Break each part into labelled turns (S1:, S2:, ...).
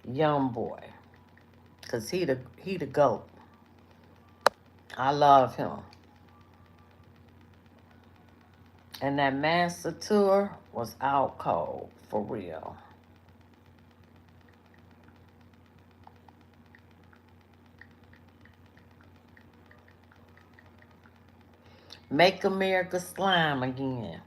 S1: Young boy. Cause he the GOAT. I love him. And that master tour was out cold for real. Make America slime again.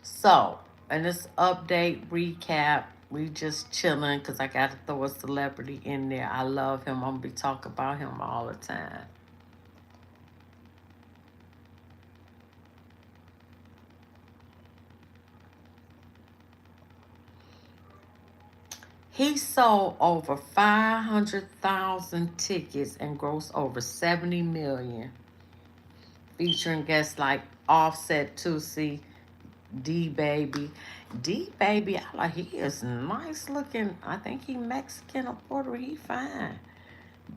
S1: So, in this update recap, we just chilling because I got to throw a celebrity in there. I love him. I'm going to be talking about him all the time. He sold over 500,000 tickets and grossed over 70 million, featuring guests like Offset, Tusi, D Baby. D Baby, I like, he is nice looking. I think he Mexican or Puerto Rican. He fine.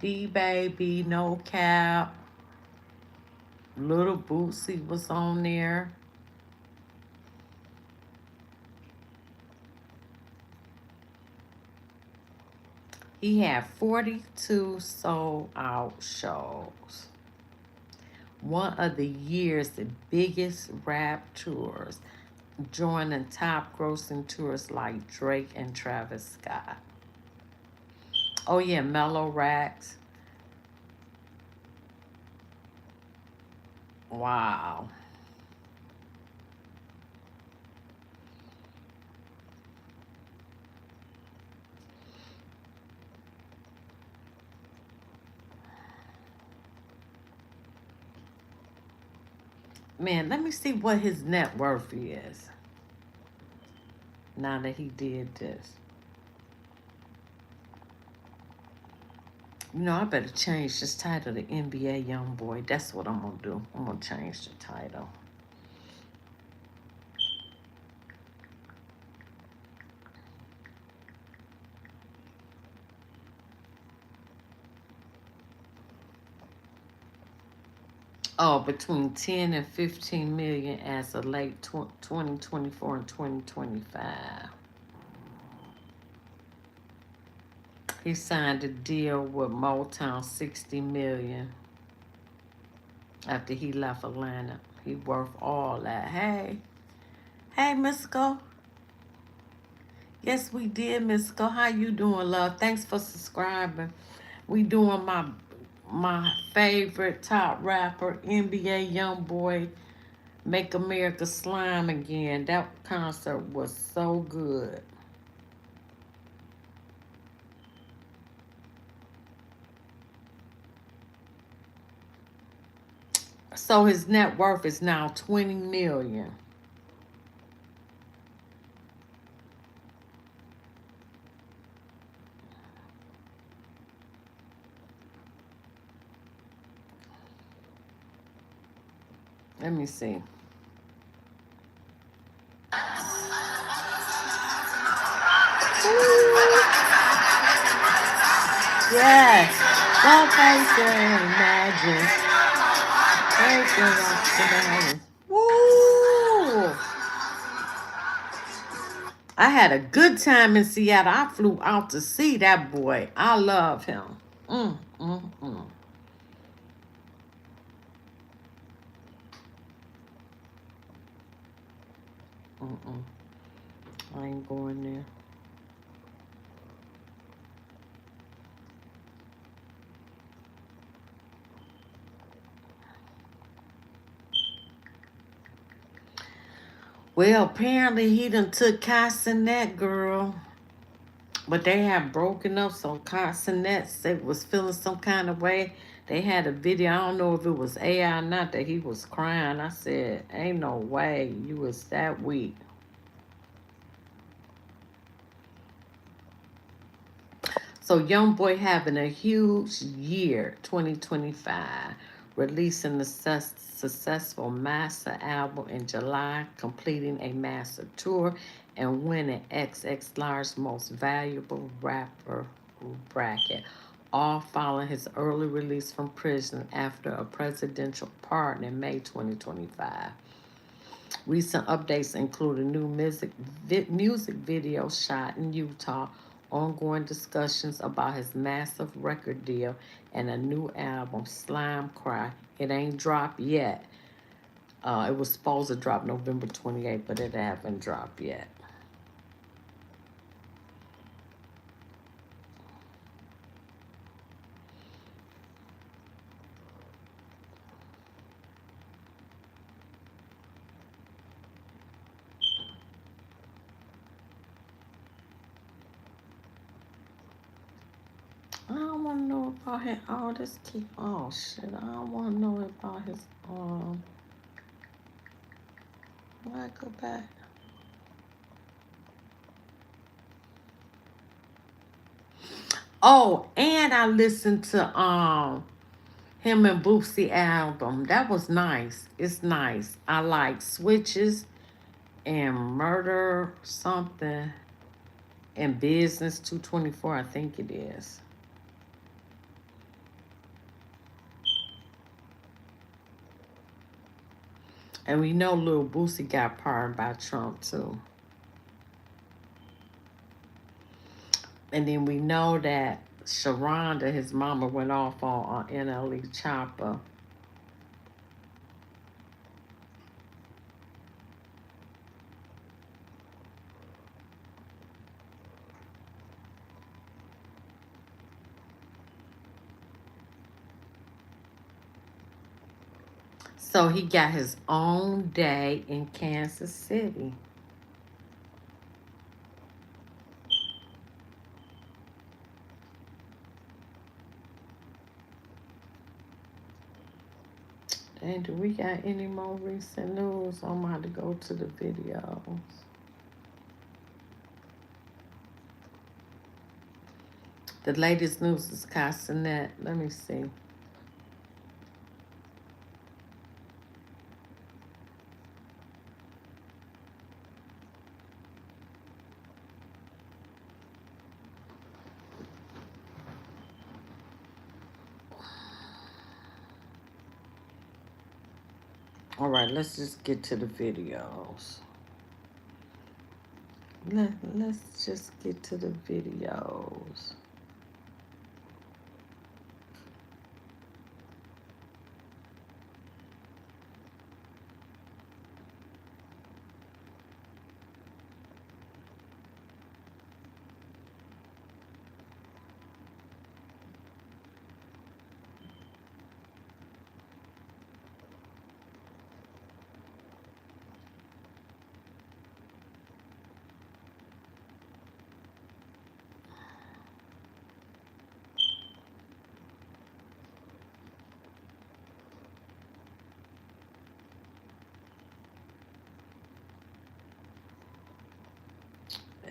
S1: D Baby, No Cap, Little Bootsy was on there. He had 42 sold out shows. One of the year's biggest rap tours, joining top grossing tours like Drake and Travis Scott. Oh yeah, Mellow Racks. Wow. Man, let me see what his net worth is now that he did this. You know, I better change this title to NBA Young Boy. That's what I'm gonna do. I'm gonna change the title. Oh, between 10 and 15 million as of late 2024 and 2025. He signed a deal with Motown, 60 million after he left Atlanta. He worth all that. Hey, Mystical. Yes, we did, Mystical. How you doing, love? Thanks for subscribing. We doing my favorite top rapper, NBA Young Boy, Make America Slime Again. That concert was so good. So his net worth is now 20 million. Let me see. Yes. Don't face it, imagine. Take it off the Woo! I had a good time in Seattle. I flew out to see that boy. I love him. Mm, mm, mm. Mm-mm. I ain't going there. Well, apparently he done took Kai Cenat, girl. But they have broken up, so Kai Cenat said was feeling some kind of way. They had a video, I don't know if it was AI or not, that he was crying. I said, ain't no way you was that weak. So Young Boy having a huge year, 2025, releasing the successful master album in July, completing a master tour, and winning XX Large Most Valuable Rapper bracket. all following his early release from prison after a presidential pardon in May 2025. Recent updates include a new music video shot in Utah, ongoing discussions about his massive record deal, and a new album, Slime Cry. It ain't dropped yet. It was supposed to drop November 28th, but it haven't dropped yet. I don't want to know about his. Oh, this keep. Oh shit! I don't want to know about his. Why I go back? Oh, and I listened to him and Boosie album. That was nice. It's nice. I like Switches and Murder something and Business 224. I think it is. And we know Lil Boosie got pardoned by Trump too. And then we know that Sharonda, his mama, went off on NLE Chopper. So he got his own day in Kansas City. And do we got any more recent news? I'm going to have to go to the videos. The latest news is Kai Cenat. Let me see. All right, let's just get to the videos. Let's just get to the videos.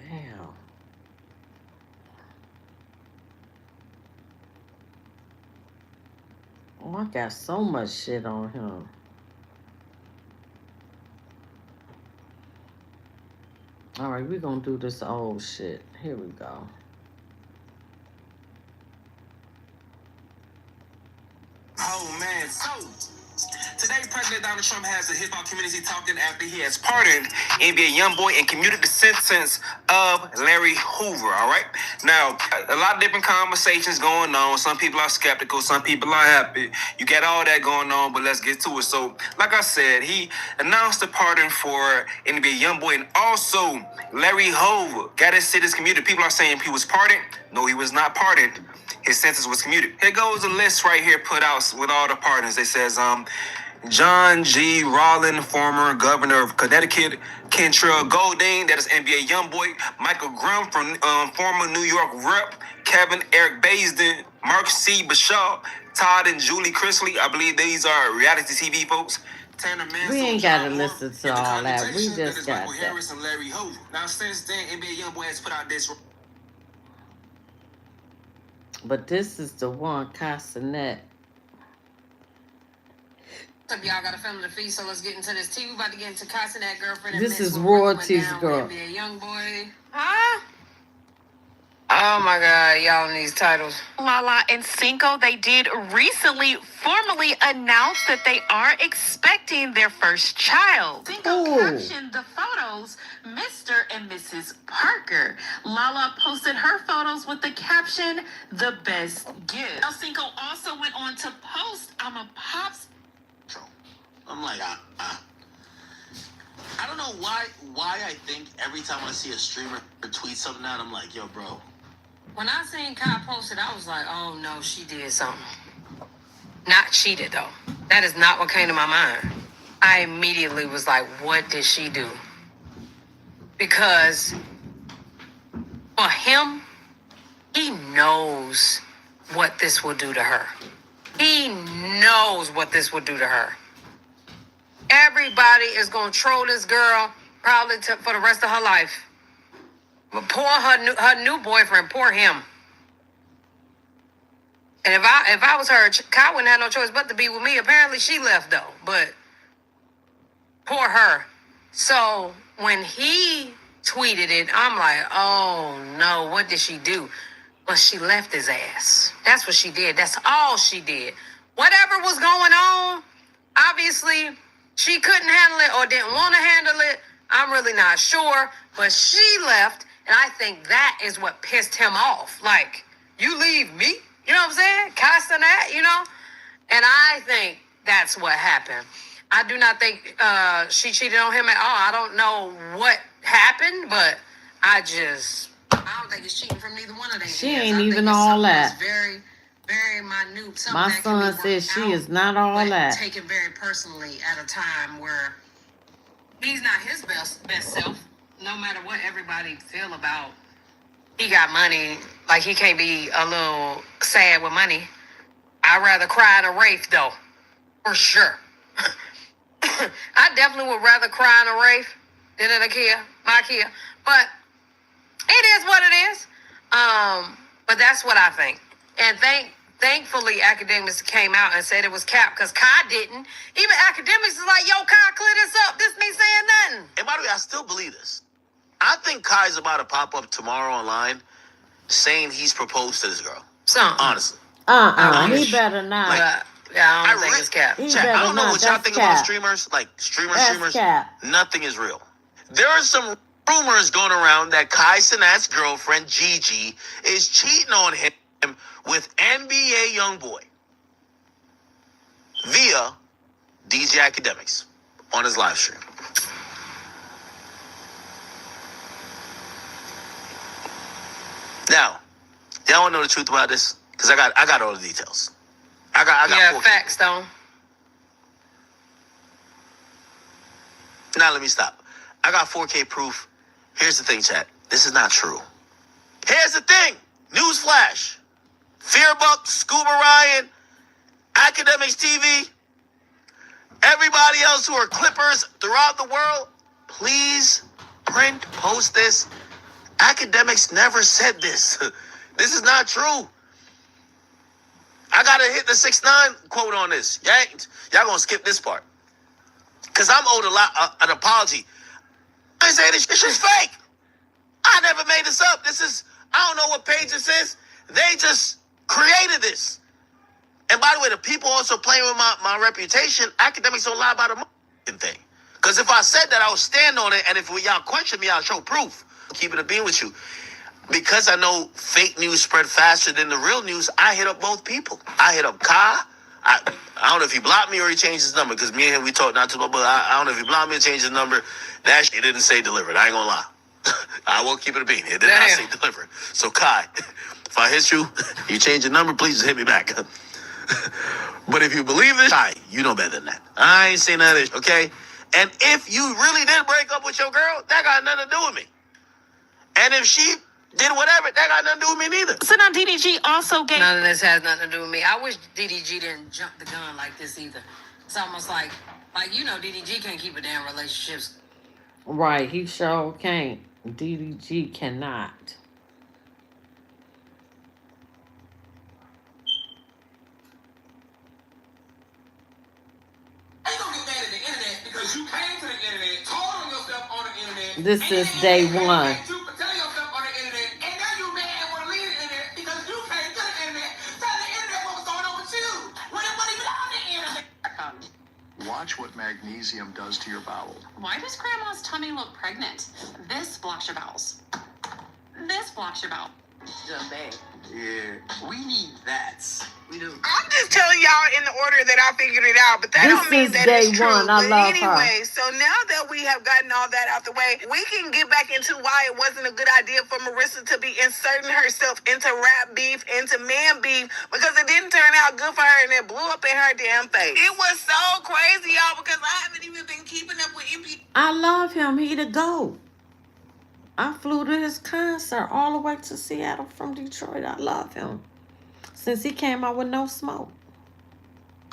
S1: Damn. Oh, I got so much shit on him. All right, we're going to do this old shit. Here we go.
S2: Oh, man. So, today, President Donald Trump has the hip-hop community talking after he has pardoned NBA YoungBoy and commuted the sentence of Larry Hoover, all right? Now, a lot of different conversations going on. Some people are skeptical. Some people are happy. You got all that going on, but let's get to it. So, like I said, he announced the pardon for NBA YoungBoy and also Larry Hoover. Got his sentence commuted. People are saying he was pardoned. No, he was not pardoned. His sentence was commuted. Here goes a list right here put out with all the pardons. It says, John G. Rowland, former governor of Connecticut. Kentrell Golding, that is NBA YoungBoy. Michael Grimm from former New York Rep. Kevin Eric Baisden. Mark C. Bashaw. Todd and Julie Chrisley. I believe these are reality TV folks. Tanner Mansell,
S1: We ain't got to listen to all that. We just got
S2: Michael
S1: that.
S2: Harris and Larry Hoover. Now, since then, NBA YoungBoy has put out this.
S1: But this is the one, Kai Cenat.
S2: Y'all got a family to feed, so let's get into this tea. We about to get into Kai Cenat girlfriend.
S1: This is Royalty's girl.
S2: NBA YoungBoy.
S3: Huh?
S2: Oh my God, y'all in these titles. Lala and Cinco, they did recently formally announce that they are expecting their first child. Cinco captioned the photos, Mr. and Mrs. Parker. Lala posted her photos with the caption, "The best gift." Now, Cinco also went on to post, "I'm a pops."
S3: I'm like, I don't know why I think every time I see a streamer tweet something out, I'm like, yo, bro.
S2: When I seen Kai posted, I was like, oh no, she did something. Not cheated though. That is not what came to my mind. I immediately was like, what did she do? Because for him, he knows what this will do to her. He knows what this will do to her. Everybody is going to troll this girl probably for the rest of her life. But poor her new boyfriend, poor him. And if I was her, Kai wouldn't have no choice but to be with me. Apparently she left though, but poor her. So when he tweeted it, I'm like, oh no, what did she do? But she left his ass. That's what she did. That's all she did. Whatever was going on, obviously she couldn't handle it or didn't want to handle it. I'm really not sure, but she left. And I think that is what pissed him off. Like, you leave me? You know what I'm saying? Kai Cenat, you know? And I think that's what happened. I do not think she cheated on him at all. I don't know what happened, but I don't think it's cheating from neither one of them.
S1: She ain't even all that.
S2: Very, very minute.
S1: My son says she is not all that.
S2: Taken very personally at a time where he's not his best self. No matter what everybody feel about, he got money. Like, he can't be a little sad with money. I'd rather cry in a Wraith, though. For sure. I definitely would rather cry in a Wraith than in a Kia. My Kia. But it is what it is. But that's what I think. And thankfully, Academics came out and said it was cap, because Kai didn't. Even Academics is like, yo, Kai, clear this up. This ain't saying nothing.
S3: And by the way, I still believe this. I think Kai's about to pop up tomorrow online saying he's proposed to this girl. Honestly.
S1: He better not.
S2: I don't think it's cap.
S3: I don't know what y'all think about streamers. Like, streamers.
S1: Cap.
S3: Nothing is real. There are some rumors going around that Kai Cenat's girlfriend, Gigi, is cheating on him with NBA YoungBoy via DJ Academics on his live stream. Now, y'all want to know the truth about this? Because I got all the details. I got
S2: facts, though.
S3: Now let me stop. I got 4K proof. Here's the thing, chat. This is not true. Here's the thing. Newsflash. Fearbuck, Scuba Ryan, Academics TV, everybody else who are Clippers throughout the world, please print, post this. Academics never said this. This is not true. I gotta hit the 6ix9ine quote on this. Y'all gonna skip this part. Cause I'm owed an apology. I say this shit's fake. I never made this up. I don't know what page this is. They just created this. And by the way, the people also playing with my reputation. Academics don't lie about a thing. Because if I said that, I would stand on it. And if y'all question me, I'll show proof. Keeping it being with you. Because I know fake news spread faster than the real news, I hit up both people. I hit up Kai. I don't know if he blocked me or he changed his number. Because me and him, we talked not too long. But I don't know if he blocked me or changed his number. That shit didn't say delivered. I ain't gonna lie. I won't keep it a bean. It did not say delivered. So Kai, if I hit you, you change your number, please just hit me back. But if you believe this, Kai, you know better than that. I ain't saying none of this, okay? And if you really did break up with your girl, that got nothing to do with me. And if she did whatever, that got nothing to do with me neither.
S2: So now DDG also gave... None of this has nothing to do with me. I wish DDG didn't jump the gun like this either. It's almost like DDG can't keep a damn relationships.
S1: Right, he sure can't. DDG cannot.
S4: You don't get mad at the internet because you came to the internet, told on yourself on the internet.
S1: This is day one.
S4: Tell yourself on the internet, and now you mad and want to
S5: Watch what magnesium does to your bowel.
S6: Why does Grandma's tummy look pregnant? This blocks your bowels. This blocks your bowel.
S1: Just bad.
S2: Yeah, we need that. We do.
S7: I'm just telling y'all in the order that I figured it out, but that
S1: This
S7: don't mean
S1: is
S7: that
S1: day
S7: it's true.
S1: one. I
S7: But
S1: love
S7: anyway, so now that we have gotten all that out the way, we can get back into why it wasn't a good idea for Marissa to be inserting herself into rap beef, into man beef, because it didn't turn out good for her and it blew up in her damn face. It was so crazy, y'all, because I haven't even been keeping up with Yb.
S1: I love him. He the GOAT. I flew to his concert all the way to Seattle from Detroit. I love him. Since he came out with No Smoke.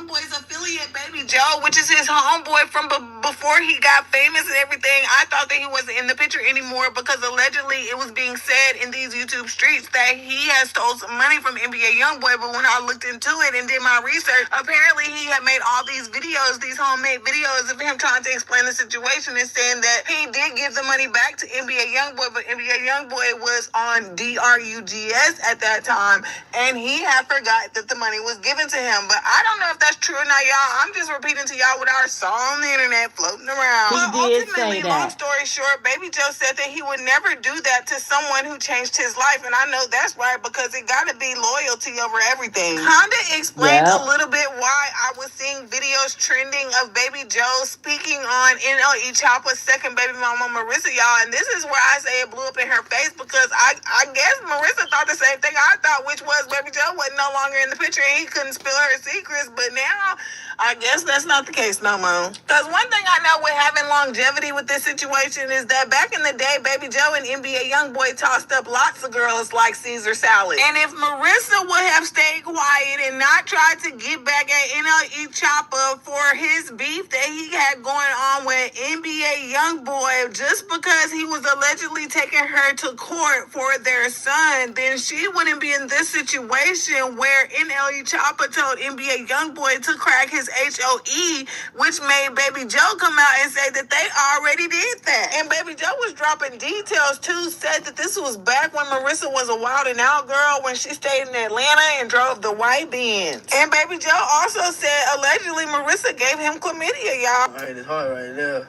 S7: Boy's affiliate, Baby Joe, which is his homeboy from before he got famous and everything. I thought that he wasn't in the picture anymore because allegedly it was being said in these YouTube streets that he has stole some money from NBA Youngboy. But when I looked into it and did my research, apparently he had made all these videos, these homemade videos of him trying to explain the situation and saying that he did give the money back to NBA Youngboy, but NBA Youngboy was on DRUGS at that time and he had forgot that the money was given to him. But I don't know if that's true or not, y'all. I'm just repeating to y'all what I saw on the internet floating around.
S1: He did say that.
S7: Long story short, Baby Joe said that he would never do that to someone who changed his life, and I know that's right because it got to be loyalty over everything. Kinda explained a little bit why I was seeing videos trending of Baby Joe speaking on NLE Choppa's second baby mama, Marissa, y'all, and this is where I say it blew up in her face because I guess Marissa thought the same thing I thought, which was Baby Joe wasn't no longer in the picture and he couldn't spill her secrets, but now I guess that's not the case no more. Because one thing I know with having longevity with this situation is that back in the day, Baby Joe and NBA Youngboy tossed up lots of girls like Caesar salad. And if Marissa would have stayed quiet and not tried to get back at NLE Choppa for his beef that he had going on with NBA Youngboy just because he was allegedly taking her to court for their son, then she wouldn't be in this situation where NLE Choppa told NBA Youngboy to crack his HOE, which made Baby Joe come out and say that they already did that. And Baby Joe was dropping details too, said that this was back when Marissa was a wild and out girl when she stayed in Atlanta and drove the white Benz. And Baby Joe also said allegedly Marissa gave him chlamydia, y'all.
S3: All right, it's hard right there.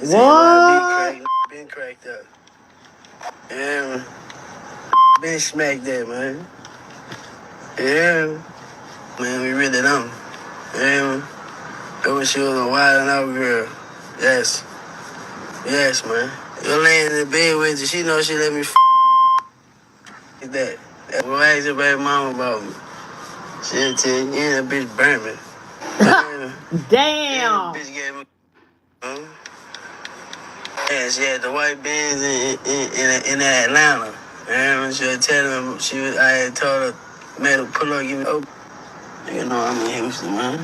S1: What?
S3: Been cracked up. Yeah, been smacked there, man. Yeah, man, we really don't. Yeah, I wish she was a wild and out girl. Yes, man. You're laying in the bed with her. She knows she let me that. Well, ask your baby mama about me. She'll tell you, yeah, that bitch burn me.
S1: Damn.
S3: That bitch gave me. Yeah, she had the white Benz in Atlanta. And she was telling me, I had told her, made her pull up, give me, oh, you know I'm in Houston, man.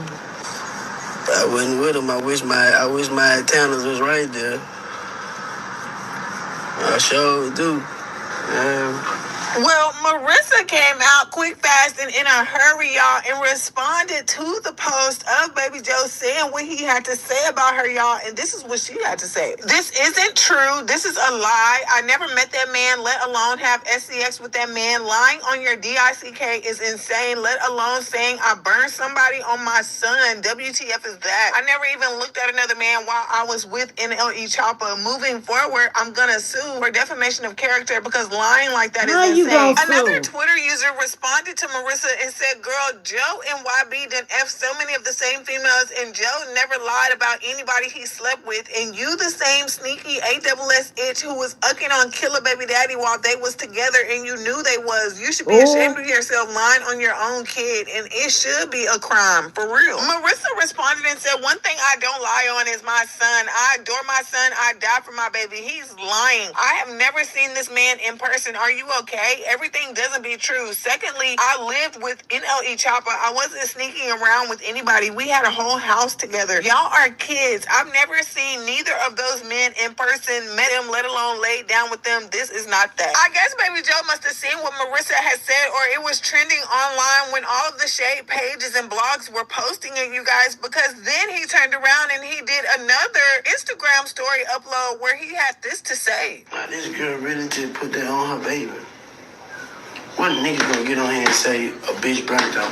S3: But I wasn't with him. I wish my antennas was right there. I sure do.
S7: Well, Marissa came out quick, fast, and in a hurry, y'all, and responded to the post of Baby Joe saying what he had to say about her, y'all, and this is what she had to say. This isn't true. This is a lie. I never met that man, let alone have SCX with that man. Lying on your DICK is insane, let alone saying I burned somebody on my son. WTF is that? I never even looked at another man while I was with NLE Choppa. Moving forward, I'm gonna sue for defamation of character because lying like that is insane. Another Twitter user responded to Marissa and said, girl, Joe and YB done F so many of the same females and Joe never lied about anybody he slept with, and you the same sneaky ASS itch who was ucking on Killer Baby Daddy while they was together and you knew they was. You should be ashamed of yourself lying on your own kid, and it should be a crime, for real. Marissa responded and said, one thing I don't lie on is my son. I adore my son. I die for my baby. He's lying. I have never seen this man in person. Are you okay? Everything doesn't be true. Secondly, I lived with NLE Choppa. I wasn't sneaking around with anybody. We had a whole house together. Y'all are kids. I've never seen neither of those men in person, met them, let alone laid down with them. This is not that. I guess Baby Joe must have seen what Marissa had said, or it was trending online when all of the shade pages and blogs were posting it, you guys, because then he turned around and he did another Instagram story upload where he had this to say.
S3: This girl really just put that on her baby. What nigga gonna get on here and say a bitch burnt out?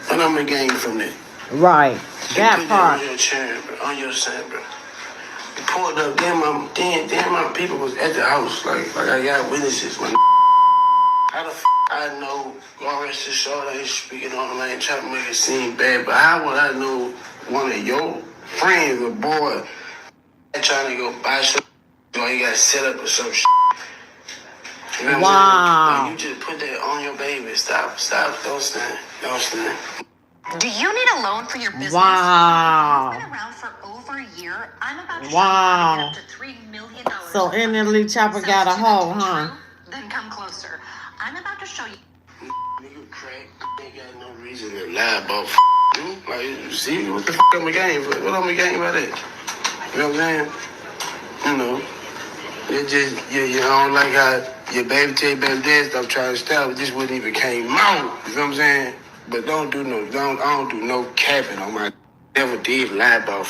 S3: What I'm gonna gain from that?
S1: Right. That part.
S8: On your chair, bro. On your side, bro. You pulled up, then my people was at the house. Like I got witnesses, man. How the I know Lawrence is sure that he's speaking on him, I ain't trying to make it seem bad, but how would I know one of your friends, a boy, trying to go buy some, you got set up or some shit? You know what I'm saying? Like, you just put that on your baby. Stop, don't stand.
S6: Do you need a loan for your business?
S1: Wow.
S6: It's been around for over a year. I'm about to
S1: Wow.
S6: show you how to get up to $3 million.
S1: So Emily Chopper got a hoe, huh?
S6: Then come closer. I'm about to show you.
S8: Nigga crack, ain't got no reason to lie about you. Like, see, what the I'm a game for? What I'm a game about that? You know what I'm saying? You know, it just, you don't like how your baby tell your baby dad stop trying to stop, this wouldn't even came out. You know what I'm saying? But I don't do no capping on my, never did lie about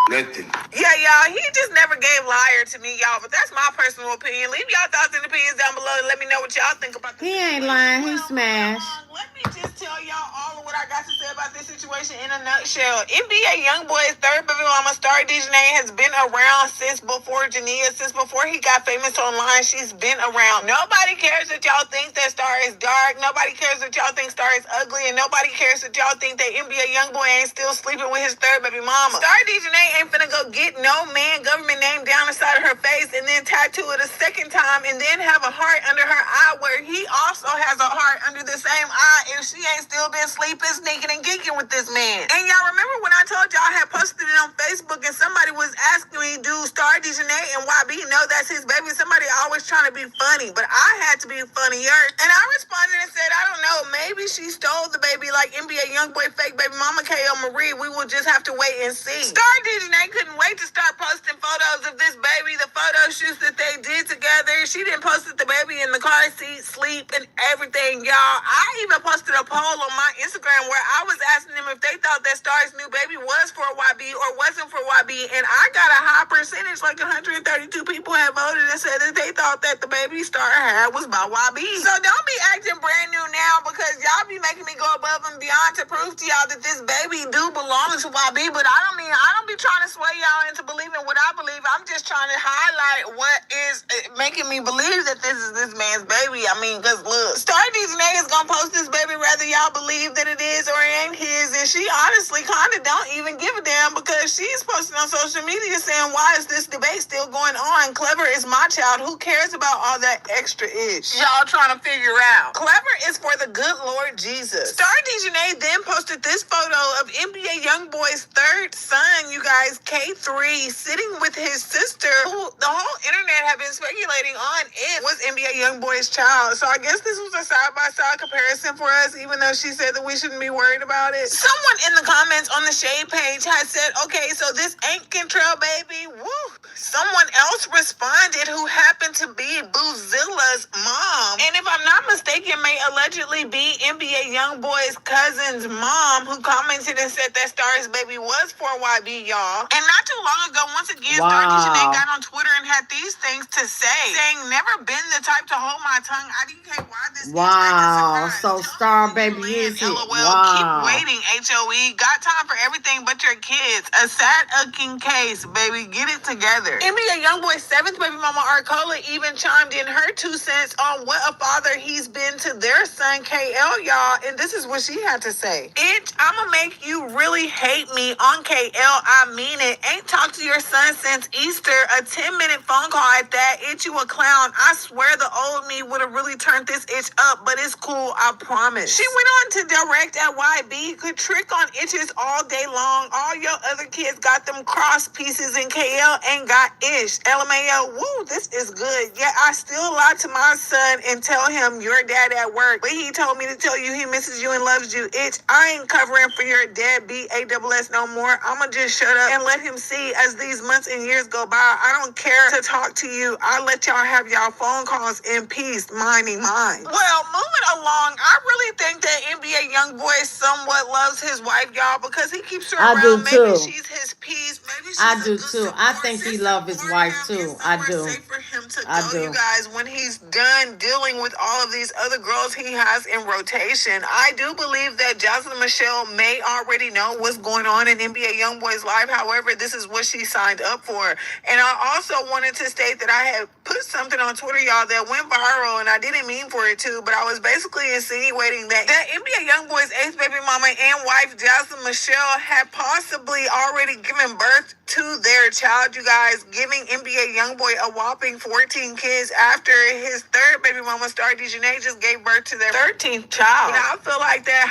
S8: nothing.
S7: Yeah, y'all, he just never gave liar to me, y'all, but that's my personal opinion. Leave y'all thoughts and opinions down below and let me know what y'all think about this.
S1: He ain't lying, he smashed.
S7: Let me just tell y'all all of what I got to say about this situation in a nutshell. NBA Youngboy's third baby mama, Star Dejanay, has been around since before Jania, since before he got famous online. She's been around. Nobody cares that y'all think that Star is dark. Nobody cares that y'all think Star is ugly. And nobody cares that y'all think that NBA Youngboy ain't still sleeping with his third baby mama. Star Dejanay ain't finna go get no man government name down the side of her face and then tattoo it a second time and then have a heart under her eye where he also has a heart under the same eye if she ain't still been sleeping, sneaking, and geeking with this man. And y'all remember when I told y'all I had posted it on Facebook and somebody was asking me, do Star Dejanay and YB know that's his baby? Somebody always trying to be funny, but I had to be funnier. And I responded and said, I don't know, maybe she stole the baby like NBA Youngboy fake baby mama KO Marie. We will just have to wait and see. Star Dejanay couldn't wait to start posting photos of this baby, the photo shoots that they did together. She didn't post the baby in the car seat, sleep, and everything, y'all. I even posted a poll on my Instagram where I was asking them if they thought that Star's new baby was for YB or wasn't for YB, and I got a high percentage, like 132 people had voted and said that they thought that the baby Star had was by YB. So don't be acting brand new now because y'all be making me go above and beyond to prove to y'all that this baby do belong to YB, but I don't be trying to sway y'all into believing what I believe. I'm just trying to highlight what is making me believe that this is this man's baby. I mean, because look, Star Dejanay is gonna post this baby whether y'all believe that it is or it ain't his, and she honestly kind of don't even give a damn because she's posting on social media saying, why is this debate still going on? Clever is my child. Who cares about all that extra ish y'all trying to figure out? Clever is for the good Lord Jesus. Star Dejanay then posted this photo of NBA Youngboy's third son, you guys, K3, sitting with his sister, who the whole internet have been speculating on it was NBA Youngboy's child. So I guess this was a side-by-side comparison for us, even though she said that we shouldn't be worried about it. Someone in the comments on the Shade page has said, okay, so this ain't Kentrell baby. Woo! Someone else responded who happened to be Boozilla's mom. And if I'm not mistaken, may allegedly be NBA Youngboy's cousin's mom who commented and said that Star's baby was for YB, y'all. And not too long ago, once again, Star Dejanay got on Twitter and had these things to say, saying, never been the type to hold my tongue. I didn't why this
S1: wow. So Star baby is it.
S7: LOL.
S1: Wow.
S7: Keep waiting, HOE. Got time for everything but your kids. A sad ucking case, baby. Get it together. NBA Youngboy's seventh baby mama, Arcola, even chimed in her 2 cents on what a father he's been to their son, KL, y'all. And this is what she had to say. I'ma make you really hate me on KL. I mean it. Ain't talked to your son since Easter. A 10-minute phone call at that. You a clown. I swear the old me would have really turned this itch up, but it's cool, I promise. She went on to direct at YB. Could trick on itches all day long. All your other kids got them cross pieces and KL ain't got ish. LMAO, woo, this is good. Yeah, I still lie to my son and tell him your dad at work, but he told me to tell you he misses you and loves you. I ain't covering for your dad, BASS no more. I'ma just shut up and let him see as these months and years go by. I don't care to talk to you. I let y'all have y'all phone calls in peace, minding mine. Well, moving along, I really think that NBA Youngboy somewhat loves his wife, y'all, because he keeps her around.
S1: I do too.
S7: Maybe she's his peace. Maybe she's
S1: I do too. I think he loves his wife too. I do.
S7: Safe for him him to
S1: I
S7: go,
S1: do.
S7: you guys, when he's done dealing with all of these other girls he has in rotation. I do believe that Jocelyn Michelle may already know what's going on in NBA YoungBoy's life. However, this is what she signed up for. And I also wanted to state that I had put something on Twitter, y'all, that went viral, and I didn't mean for it to, but I was basically insinuating that NBA YoungBoy's eighth baby mama and wife, Jocelyn Michelle, had possibly already given birth to their child, you guys, giving NBA YoungBoy a whopping 14 kids after his third baby mama, Star Dejanay, just gave birth to their 13th child. And I feel like that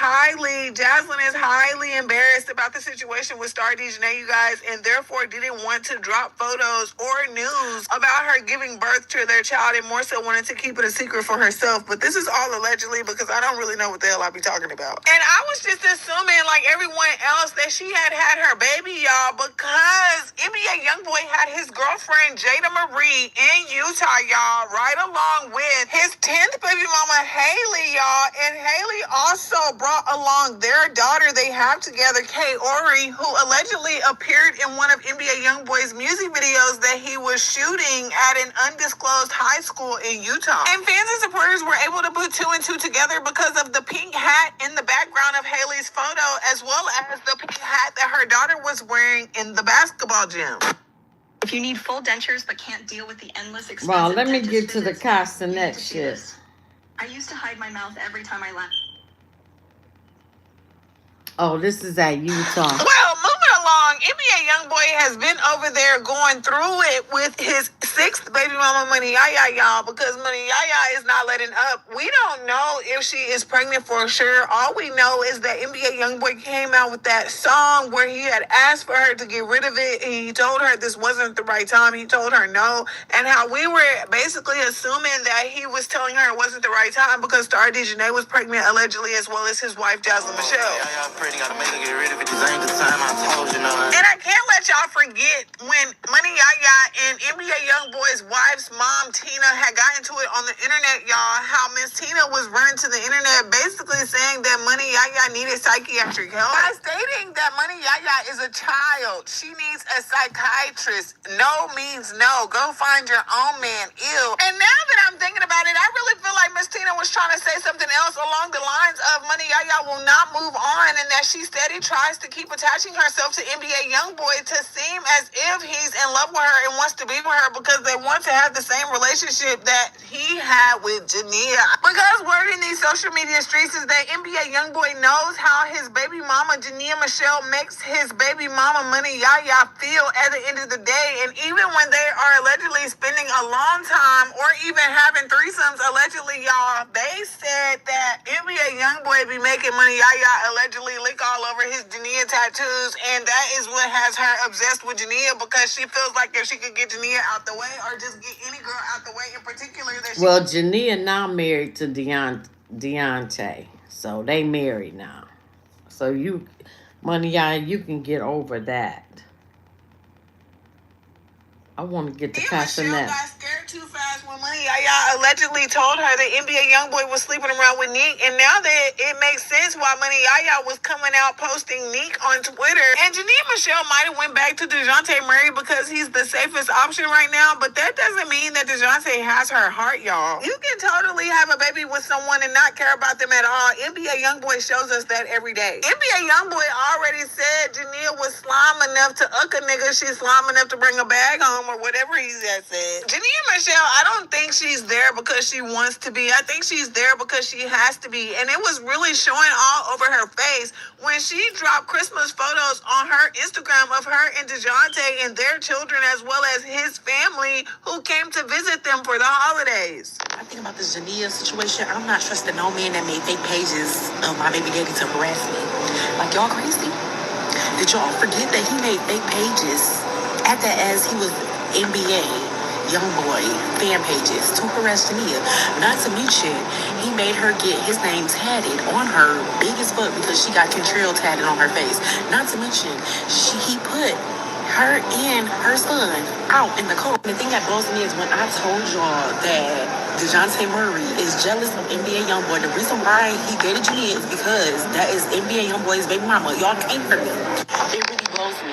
S7: Jocelyn is highly embarrassed about the situation with Star Dejanay, you guys, and therefore didn't want to drop photos or news about her giving birth to their child, and more so wanted to keep it a secret for herself. But this is all allegedly, because I don't really know what the hell I be talking about. And I was just assuming, like everyone else, that she had her baby, y'all, because NBA YoungBoy had his girlfriend Jada Marie in Utah, y'all, right along with his 10th baby mama, Haley, y'all. And Haley also brought along their daughter they have together, Kay Ori, who allegedly appeared in one of NBA YoungBoy's music videos that he was shooting at an undisclosed high school in Utah. And fans and supporters were able to put two and two together because of the pink hat in the background of Haley's photo, as well as the pink hat that her daughter was wearing in the basketball gym.
S9: If you need full dentures but can't deal with the endless expensive
S1: Well, let me
S9: dentist
S1: get to the
S9: visits,
S1: Kai
S9: you need
S1: Cenat
S9: to see
S1: shit.
S9: this. I used to hide my mouth every time I laughed.
S1: Oh, this is at Utah.
S7: Well, moving along, NBA YoungBoy has been over there going through it with his sixth baby mama, Money Yaya, y'all, because Money Yaya is not letting up. We don't know if she is pregnant for sure. All we know is that NBA YoungBoy came out with that song where he had asked for her to get rid of it, and he told her this wasn't the right time. He told her no, and how we were basically assuming that he was telling her it wasn't the right time because Star Dejanay was pregnant, allegedly, as well as his wife, Jocelyn Michelle.
S3: Gotta make her get rid of it. This ain't the time. I told you, no.
S7: And I can't let y'all forget when Money Yaya and NBA YoungBoy's wife's mom, Tina, had got into it on the internet, y'all, how Miss Tina was running to the internet basically saying that Money Yaya needed psychiatric help by stating that Money Yaya is a child. She needs a psychiatrist. No means no. Go find your own man. Ew. And now that I'm thinking about it, I really feel like Miss Tina was trying to say something else along the lines of Money Yaya will not move on, and that she steady tries to keep attaching herself to NBA YoungBoy to seem as if he's in love with her and wants to be with her because they want to have the same relationship that he had with Jania. Because word in these social media streets is that NBA YoungBoy knows how his baby mama, Jania Michelle, makes his baby mama, Money Yaya, feel at the end of the day. And even when they are allegedly spending a long time or even having threesomes, allegedly, y'all, they said that NBA YoungBoy be making Money Yaya allegedly lick all over his Jania tattoos, and that is what has her obsessed with Jania, because she feels like if she could get Jania out the way, or just get any girl out the way in particular, that she...
S1: Well, Jania now married to Deontay, so they married now. So you, Money Yaya, you can get over that. I want to get to Kai Cenat.
S7: Michelle got scared too fast when Money Yaya allegedly told her that NBA YoungBoy was sleeping around with Nick, and now that it makes sense why Money Yaya was coming out posting Nick on Twitter. And Jania Michelle might have went back to DeJounte Murray because he's the safest option right now, but that doesn't mean that DeJounte has her heart, y'all. You can totally have a baby with someone and not care about them at all. NBA YoungBoy shows us that every day. NBA YoungBoy already said Jania was slime enough to uck a nigga. She's slime enough to bring a bag home, or whatever he had said. Jania Michelle, I don't think she's there because she wants to be. I think she's there because she has to be. And it was really showing all over her face when she dropped Christmas photos on her Instagram of her and DeJounte and their children, as well as his family, who came to visit them for the holidays.
S10: I think about this Jania situation. I'm not trusting no man that made fake pages of my baby daddy to harass me. Like, y'all crazy? Did y'all forget that he made fake pages at that as he was NBA YoungBoy fan pages to harass Jania? Not to mention, he made her get his name tatted on her big as fuck because she got Kentrill tatted on her face. Not to mention, he put her and her son out in the cold. The thing that blows me is when I told y'all that DeJounte Murray is jealous of NBA YoungBoy. The reason why he dated Jania is because that is NBA YoungBoy's baby mama. Y'all came for me. It really blows me.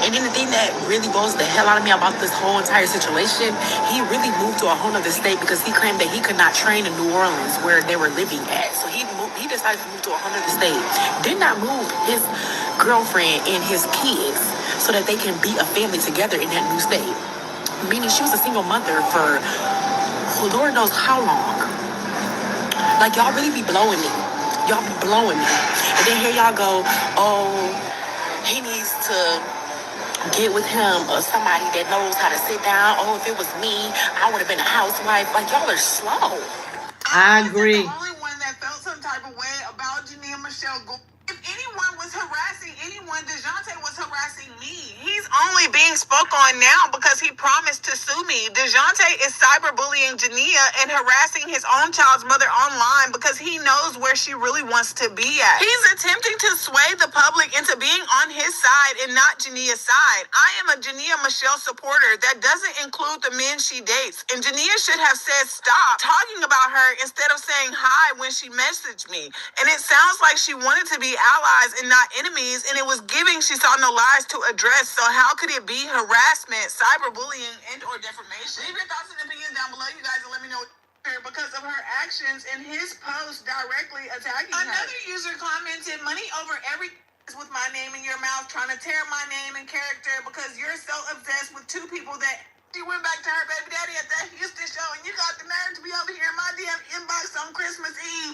S10: And then the thing that really blows the hell out of me about this whole entire situation, he really moved to a whole other state because he claimed that he could not train in New Orleans where they were living at. So he decided to move to a whole other state. Did not move his girlfriend and his kids so that they can be a family together in that new state. Meaning she was a single mother for Lord knows how long. Like, y'all really be blowing me. Y'all be blowing me. And then here y'all go, oh, he needs to get with him or somebody that knows how to sit down. Oh, if it was me, I would have been a housewife. Like, y'all are slow.
S1: I agree.
S7: The only one that felt some type of way about Jania Michelle Gordon. If anyone was harassing anyone, DeJounte was harassing me. He's only being spoke on now because he promised to sue me. DeJounte is cyberbullying Jania and harassing his own child's mother online because he knows where she really wants to be at. He's attempting to sway the public into being on his side and not Jania's side. I am a Jania Michelle supporter. That doesn't include the men she dates. And Jania should have said stop talking about her instead of saying hi when she messaged me. And it sounds like she wanted to be allies and not enemies, and it was giving she saw no lies to address. So how could it be harassment, cyberbullying, and or defamation? Leave your thoughts and opinions down below, you guys, and let me know because of her actions in his post directly attacking her. Another user commented, money over every with my name in your mouth, trying to tear my name and character because you're so obsessed with two people that she went back to her baby daddy at that Houston show, and you got the nerve to be over here in my DM inbox on Christmas Eve.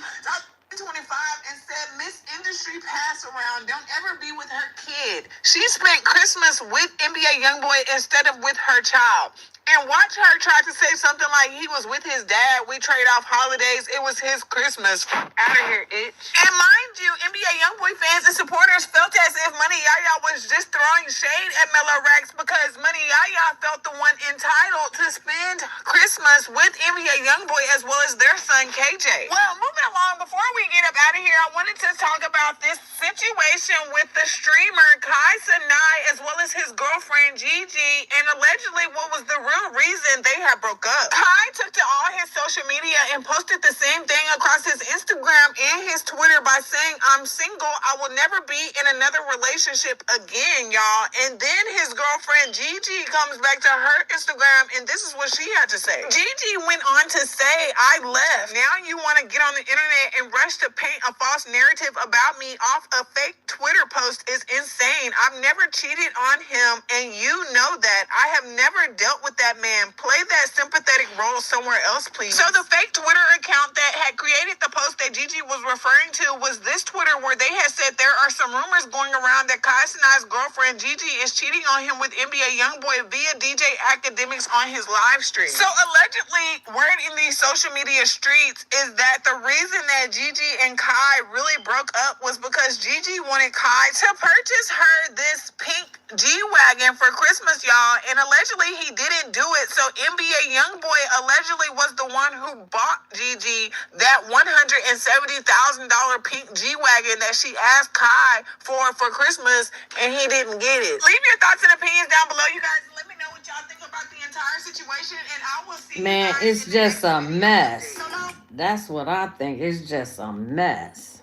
S7: 25 and said, Miss Industry pass around. Don't ever be with her kid. She spent Christmas with NBA Youngboy instead of with her child. And watch her try to say something like he was with his dad. We trade off holidays. It was his Christmas. Out of here, itch. And mind you, NBA Youngboy fans and supporters felt as if Money Yaya was just throwing shade at Mellow Rex because Money Yaya felt the one entitled to spend Christmas with NBA Youngboy as well as their son KJ. Well, moving along, before we get up out of here, I wanted to talk about this situation with the streamer Kai Cenat as well as his girlfriend Gigi, and allegedly what was the real reason they had broke up. Kai took to all his social media and posted the same thing across his Instagram and his Twitter by saying, I'm single, I will never be in another relationship again, y'all. And then his girlfriend Gigi comes back to her Instagram, and this is what she had to say. Gigi went on to say, I left. Now you want to get on the internet and rush to paint a false narrative about me off a fake Twitter post is insane. I've never cheated on him, and you know that. I have never dealt with that man. Play that sympathetic role somewhere else, please. So the fake Twitter account that had created the post that Gigi was referring to was this Twitter where they had said there are some rumors going around that Kai Cenat's girlfriend Gigi is cheating on him with NBA Youngboy via DJ Academics on his live stream. So allegedly, word in these social media streets is that the reason that Gigi and Kai really broke up was because Gigi wanted Kai to purchase her this pink G-Wagon for Christmas, y'all, and allegedly he didn't do it. So NBA Youngboy allegedly was the one who bought Gigi that $170,000 pink G-Wagon that she asked Kai for Christmas, and he didn't get it. Leave your thoughts and opinions down below, you guys, and let me know what y'all think about the entire situation, and I will see
S1: Man,
S7: you guys
S1: it's just a mess. That's what I think. It's just a mess.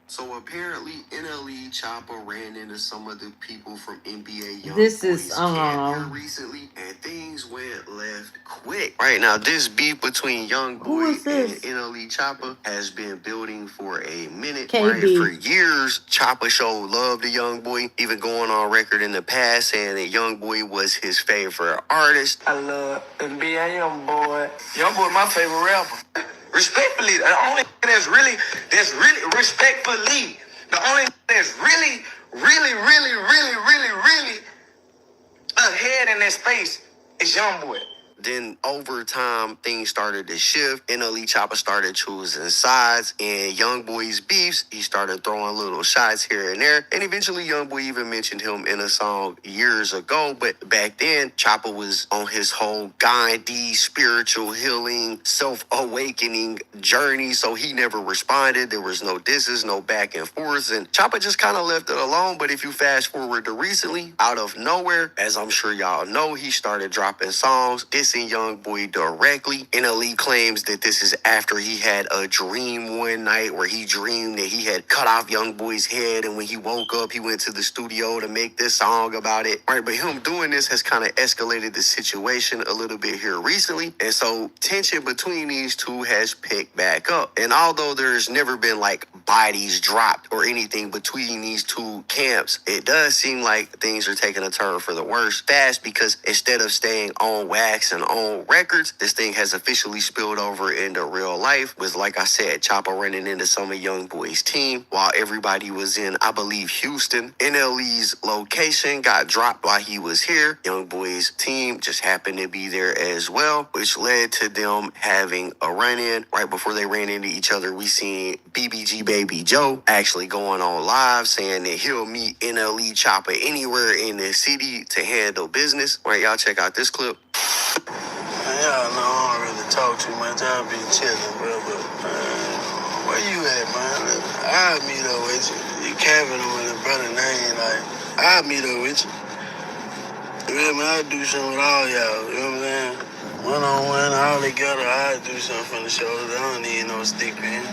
S11: So apparently, NLE Chopper ran into some of the people from NBA Youngboy's
S1: This is
S11: camp here recently, and things went left quick. Right now, this beef between Youngboy and NLE Chopper has been building for a minute.
S1: KB.
S11: Right? For years, Chopper showed love to Youngboy, even going on record in the past saying that Youngboy was his favorite artist.
S8: I love NBA Youngboy. Youngboy my favorite rapper. Respectfully, the only that's really respectfully, the only that's really ahead in that space is Youngboy.
S11: Then over time, things started to shift. NLE Chopper started choosing sides, and Youngboy's beefs, he started throwing little shots here and there. And eventually, Youngboy even mentioned him in a song years ago. But back then, Chopper was on his whole Gandhi spiritual healing, self-awakening journey, so he never responded. There was no disses, no back and forth, and Chopper just kind of left it alone. But if you fast forward to recently, out of nowhere, as I'm sure y'all know, he started dropping songs, dissing dissing YoungBoy directly. NLE claims that this is after he had a dream one night where he dreamed that he had cut off YoungBoy's head, and when he woke up, he went to the studio to make this song about it. Right, but him doing this has kind of escalated the situation a little bit here recently, and so tension between these two has picked back up. And although there's never been like bodies dropped or anything between these two camps, it does seem like things are taking a turn for the worse fast, because instead of staying on wax and on records, this thing has officially spilled over into real life with, like I said, Chopper running into some of YoungBoy's team while everybody was in, I believe, Houston. NLE's location got dropped while he was here. YoungBoy's team just happened to be there as well, which led to them having a run-in. Right before they ran into each other, we seen BBG Baby Joe actually going on live saying that he'll meet NLE Chopper anywhere in the city to handle business. Right, y'all check out this clip.
S8: Y'all know I don't really talk too much. I'll be chilling, bro. But where you at, man? I'll meet up with you. You capping him with a brother name, like I'll meet up with you. You know what I mean? I'll do something with all y'all. You know what I'm saying? One-on-one, all together, I'll do something from the shoulders. I don't need no stick pin.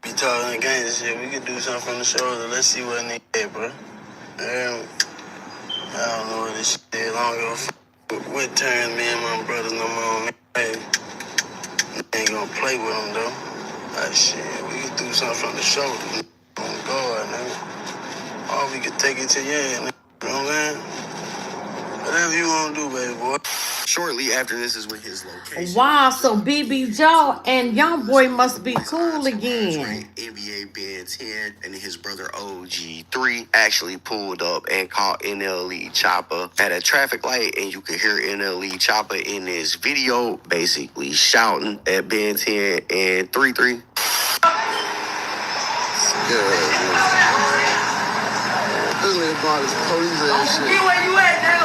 S8: Be talking against this shit. We can do something from the shoulder. Let's see what nigga at, bro. I don't know what this shit is. I don't give a what turns me and my brothers no more. Hey, ain't gonna play with them though. Like shit, we can do something from the shoulder. On guard, nigga. Or we can take it to your end, nigga. You know what I'm saying? Whatever you wanna do, baby boy.
S11: Shortly after this is when his location.
S1: Wow, so BB Joe and YoungBoy must be cool again.
S11: NBA Ben 10 and his brother OG3 actually pulled up and caught NLE Chopper at a traffic light, and you could hear NLE Chopper in this video basically shouting at Ben 10 and 3-3.
S8: This nigga brought his police and shit.
S4: Where you at, nigga?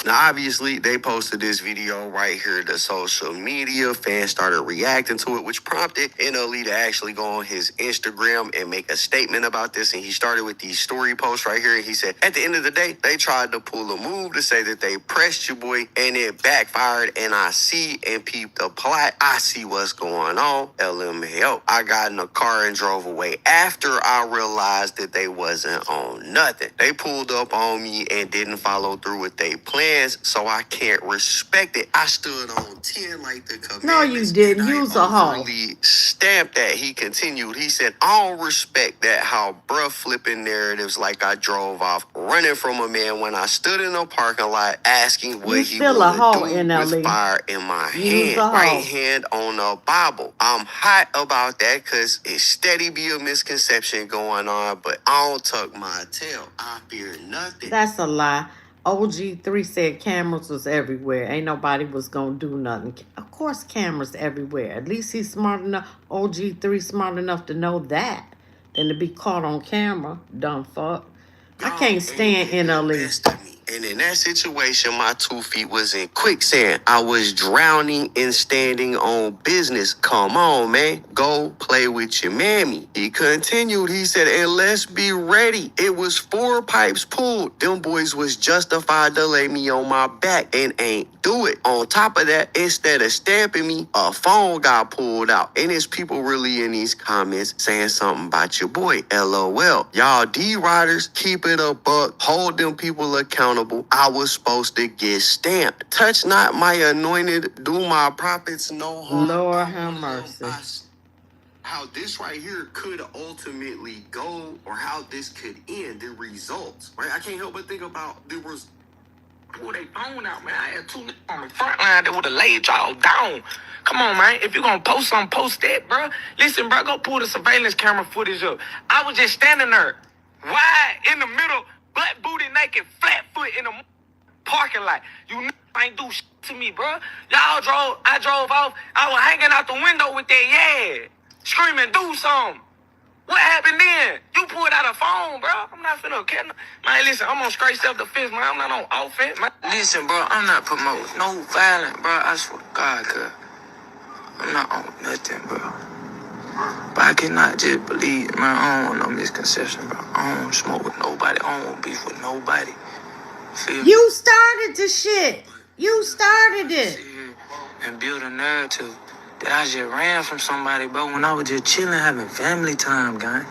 S11: Now, obviously, they posted this video right here to social media. Fans started reacting to it, which prompted NLE to actually go on his Instagram and make a statement about this. And he started with these story posts right here. And he said, at the end of the day, they tried to pull a move to say that they pressed your boy, and it backfired. And I see and peeped the plot. I see what's going on. LMAO. I got in the car and drove away after I realized that they wasn't on nothing. They pulled up on me and didn't follow through with their plans, so I can't respect it. I stood on 10 like the commandments.
S1: No, you didn't. Use a hoe.
S11: Stamped that. He continued. He said, I don't respect that how bruh flipping narratives like I drove off running from a man when I stood in a parking lot asking what he would do with fire in my hand. Right hand on a Bible. I'm hot about that because it steady be a misconception going on, but I don't tuck my tail. I fear nothing.
S1: That's a lie. OG3 said cameras was everywhere. Ain't nobody was gonna do nothing. Of course cameras everywhere. At least he's smart enough, OG3 smart enough to know that than to be caught on camera. Dumb fuck. I can't stand NLE.
S11: And in that situation, my 2 feet was in quicksand. I was drowning and standing on business. Come on, man. Go play with your mammy. He continued. He said, and let's be ready. It was 4 pipes pulled. Them boys was justified to lay me on my back and ain't do it. On top of that, instead of stamping me, a phone got pulled out. And there's people really in these comments saying something about your boy. LOL. Y'all D-Riders, keep it a buck. Hold them people accountable. I was supposed to get stamped. Touch not my anointed, do my prophets no harm.
S1: Lord have mercy.
S11: How this right here could ultimately go, or how this could end, the results. Right? I can't help but think about there was.
S4: Pull their phone out, man. I had 2 niggas on the front line that would have laid y'all down. Come on, man. If you gonna post something, post that, bro. Listen, bro, go pull the surveillance camera footage up. I was just standing there, wide in the middle, butt booty naked, flat foot in the parking lot. You niggas ain't do shit to me, bro. I drove off. I was hanging out the window with that, screaming, do something. What happened then? You pulled out a phone, bro. I'm not finna catch no. Man, listen, I'm on straight self-defense, man. I'm not on offense, man. Listen, bro, I'm not promoting no violence, bro. I swear to God, cuz. I'm not on nothing, bro. But I cannot just believe, man. I don't want no misconception, bro. I don't smoke with nobody. I don't want beef with nobody.
S1: You started the shit. You started it.
S4: And build a narrative that I just ran from somebody, bro, when I was just chilling, having family time, guy.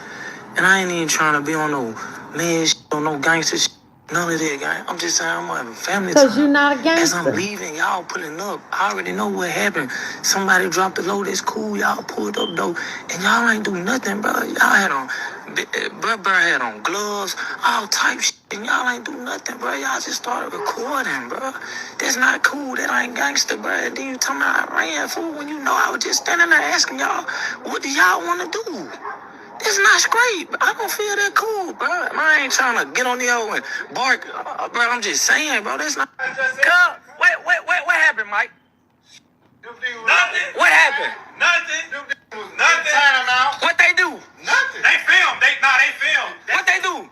S4: And I ain't even trying to be on no man shit or no gangster shit. None of that, guy. I'm just saying I'm having family time.
S1: Because you're not a
S4: As
S1: gangster.
S4: I'm leaving, y'all pulling up. I already know what happened. Somebody dropped the load, that's cool. Y'all pulled up, though. And y'all ain't do nothing, bro. Y'all had on, bro had on gloves, all type shit. And y'all ain't do nothing, bro. Y'all just started recording, bro. That's not cool. That ain't gangster, bro. And then you talking about I ran, fool, when you know I was just standing there asking y'all, what do y'all want to do? It's not straight. I don't feel that cool, bro. I ain't trying to get on the old and bark, bro. I'm just saying, bro. That's not. Cub, what happened, Mike? Nothing. What happened? Nothing. Nothing. Time out. What they do? Nothing. They filmed. They filmed. What they do?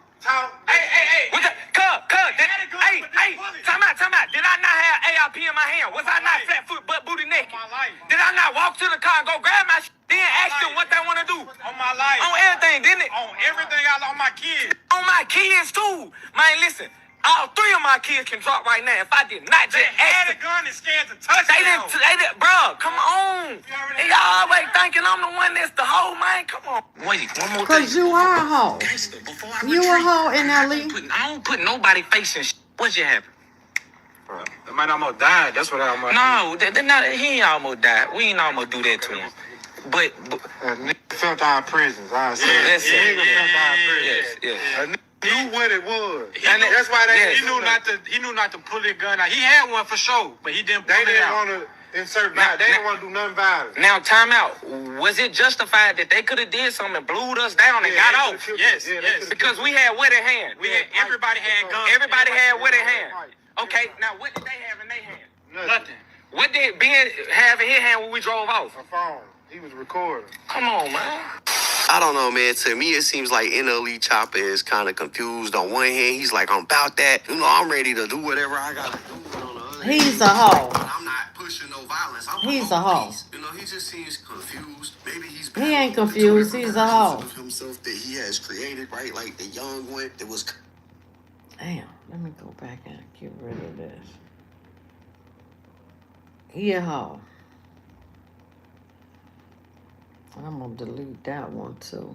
S4: Hey. What the? Cub. Hey. Time out. Did I not have ARP in my hand? Was I not flat foot, butt booty naked? Did I not walk to the car and go grab my shit? Then ask them what they want to do. On my life. On everything, didn't it? On everything. On my kids. On my kids, too. Man, listen. All three of my kids can drop right now if I did not just ask them. They had a gun and scared to touch them. They didn't, bro, come on. And y'all always thinking I'm the one that's the hoe, man. Come on. Wait, one more thing.
S1: Because you are a hoe. You a hoe in LA.
S4: I don't put nobody facing shit. What just happened? Bro, the man almost died. That's what I almost. No, he ain't almost died. We ain't almost do that to him. But
S12: nigga felt our prisons. I said,
S4: nigga
S12: felt our prisons.
S4: Yes.
S12: Knew what it was.
S4: That's why
S12: he knew not to pull his gun out. He had one for sure, but he didn't pull it out. They didn't want to insert. They didn't want to do nothing violent.
S4: Now, time out. Was it justified that they could have did something and blew us down and got off? Yes. Because we had what in hand. Everybody had guns. Everybody had what in hand. Okay. Now, what did they have in their hand? Nothing. What did Ben have in his hand when we drove off?
S12: A phone. He was recording.
S4: Come on, man.
S11: I don't know, man. To me, it seems like NLE Chopper is kind of confused. On one hand, he's like, I'm about that. You know, I'm ready to do whatever I got to do. But on the other hand,
S1: He's a hoe.
S11: I'm not pushing no violence.
S1: He's a hoe.
S11: You know, he just seems confused. Maybe he's...
S1: He ain't confused. He's a hoe.
S11: ...of himself that he has created, right? Like the young one that was...
S1: Damn, let me go back and get rid of this. He a hoe. I'm going to delete that one, too.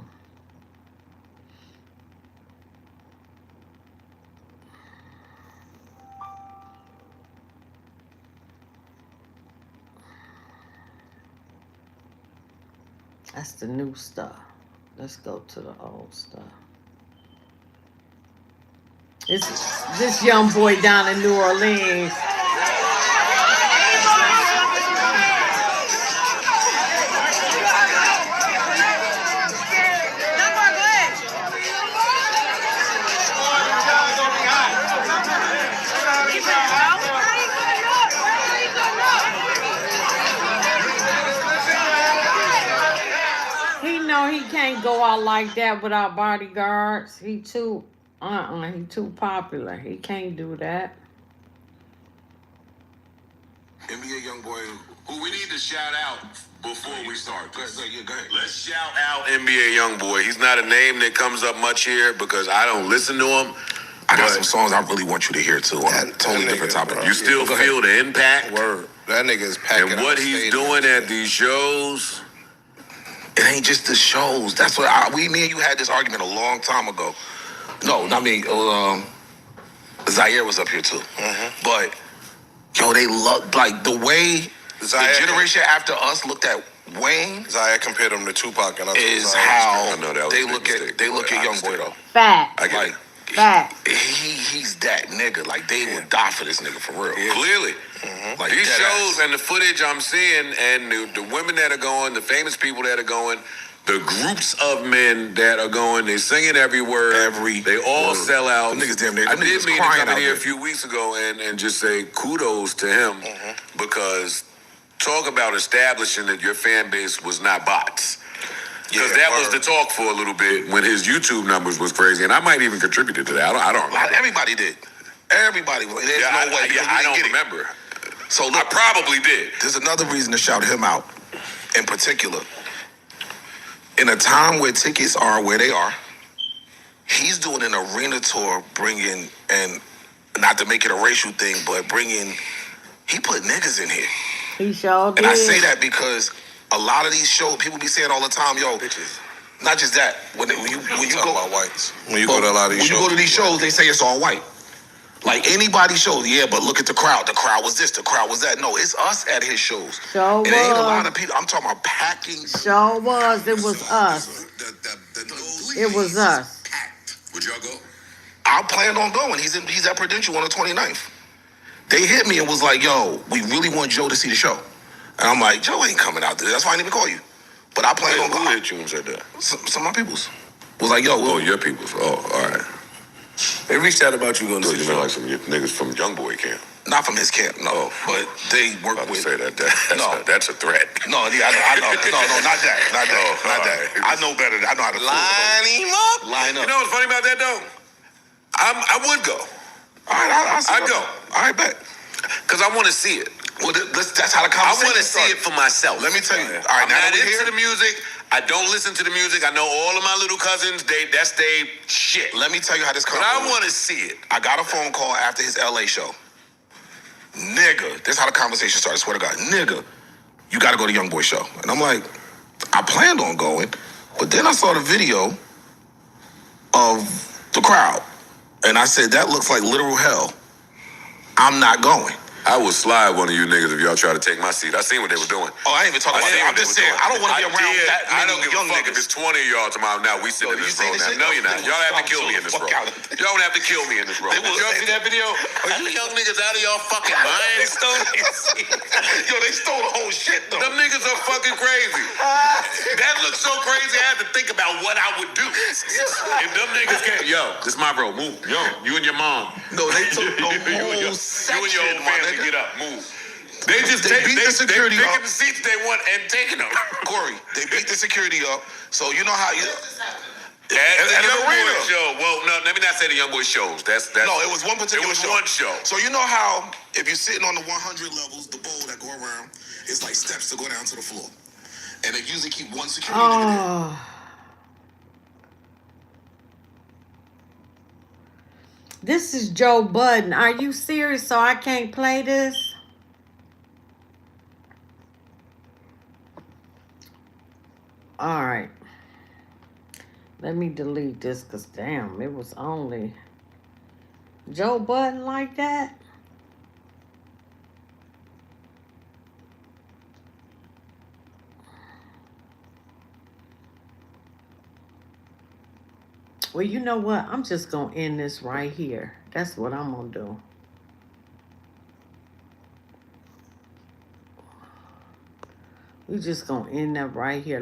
S1: That's the new stuff. Let's go to the old stuff. This young boy down in New Orleans. He can't go out like that without bodyguards. He too popular. He can't do that.
S2: NBA YoungBoy, who we need to shout out before we start. Go ahead. Let's shout out NBA YoungBoy. He's not a name that comes up much here because I don't listen to him. I got some songs I really want you to hear too on a totally different topic. Bro. You still feel the impact?
S12: Word. That nigga is packing.
S2: And what he's doing at these shows. It ain't just the shows. That's what me and you had this argument a long time ago. No, not me. Zaire was up here too. Mm-hmm. But yo, they look like the way Zaire, the generation after us looked at Wayne.
S12: Zaire compared him to Tupac, and
S2: is how they look at YoungBoy though.
S1: Fact.
S2: I get it.
S1: Fact.
S2: He's that nigga. Like they would die for this nigga for real. Clearly. Mm-hmm. Like these shows and the footage I'm seeing and the women that are going, the famous people that are going, the groups of men that are going, they singing every word. They all sell out.
S12: Niggas damn near.
S2: I did mean to come in here a few weeks ago and just say kudos to him because talk about establishing that your fan base was not bots. Because that was the talk for a little bit when his YouTube numbers was crazy, and I might even contributed to that. I don't know.
S12: Everybody did. Everybody. There's no way.
S2: I don't remember. So look, I probably did.
S12: There's another reason to shout him out, in particular. In a time where tickets are where they are, he's doing an arena tour, bringing and
S3: not to make it a racial thing, but he put niggas in here.
S1: He sure did.
S3: And I say that because a lot of these shows, people be saying all the time, yo,
S13: Bitches.
S3: not just that. When you go
S13: about whites. When you go to a lot of these shows.
S3: When you go to these shows, they say it's all white. Like anybody shows, yeah, but look at the crowd. The crowd was this, the crowd was that. No, it's us at his shows.
S1: Sure
S3: it ain't a
S1: was.
S3: lot of people. I'm talking about packing.
S1: Sure was. It was us. It was us.
S13: Would y'all go?
S3: I planned on going. He's at Prudential on the 29th. They hit me and was like, yo, we really want Joe to see the show. And I'm like, Joe ain't coming out there. That's why I didn't even call you. But I planned on going.
S13: Who hit you and said that?
S3: Some of my peoples. Was like, yo.
S13: Oh, your peoples. Oh, all right. They reached out about you going to see the show. Like some niggas from Youngboy camp.
S3: Not from his camp, no. But they work with.
S13: Say that's a threat.
S3: No, yeah, I know. No, not that. Not that. I know better. I know how to
S13: line him up.
S3: Line up.
S13: You know what's funny about that though? I would go.
S3: All right, I'd go. All right, bet.
S13: Because I want to see it.
S3: Well, that's how the conversation
S13: I want to see it for myself.
S3: Let me tell you. All
S13: I'm
S3: right,
S13: not into the music. I don't listen to the music. I know all of my little cousins. That's they shit.
S3: Let me tell you how this comes.
S13: But I want to see it.
S3: I got a phone call after his LA show. Nigga, this is how the conversation started. I swear to God, nigga, you got to go to Youngboy show. And I'm like, I planned on going, but then I saw the video of the crowd, and I said that looks like literal hell. I'm not going.
S13: I would slide one of you niggas if y'all try to take my seat. I seen what they were doing.
S3: Oh, I ain't even talking about that. I'm just saying, I don't want to be around that many
S13: I don't give
S3: young
S13: a fuck
S3: niggas.
S13: if it's 20 of y'all tomorrow. Now we sitting in this row now. No, you're not. Y'all have to kill me in this row. Y'all would have to kill me in this row. Did y'all see that video? Are you young niggas out of y'all fucking mind? They stole
S3: Yo, they stole the whole shit, though.
S13: Them niggas are fucking crazy. That looks so crazy, I had to think about what I would do. If them niggas came, yo, this my bro, move. Yo, you and your mom.
S3: No, they took the whole section,
S13: you and your whole family, get up, move. They just
S3: beat the security
S13: they
S3: up.
S13: picking the seats they want and taking them.
S3: Corey, they beat the security up. So you know how you.
S13: At the Youngboy show. Well, no, let me not say the Youngboy shows. That's
S3: no, it was one particular show.
S13: One show.
S3: So you know how if you're sitting on the 100 levels, the bowl that go around, it's like steps to go down to the floor, and they usually keep one security nigga there.
S1: This is Joe Budden. Are you serious? So I can't play this? All right. Let me delete this because, damn, it was only Joe Budden like that. Well, you know what? I'm just going to end this right here. That's what I'm going to do. We're just going to end that right here.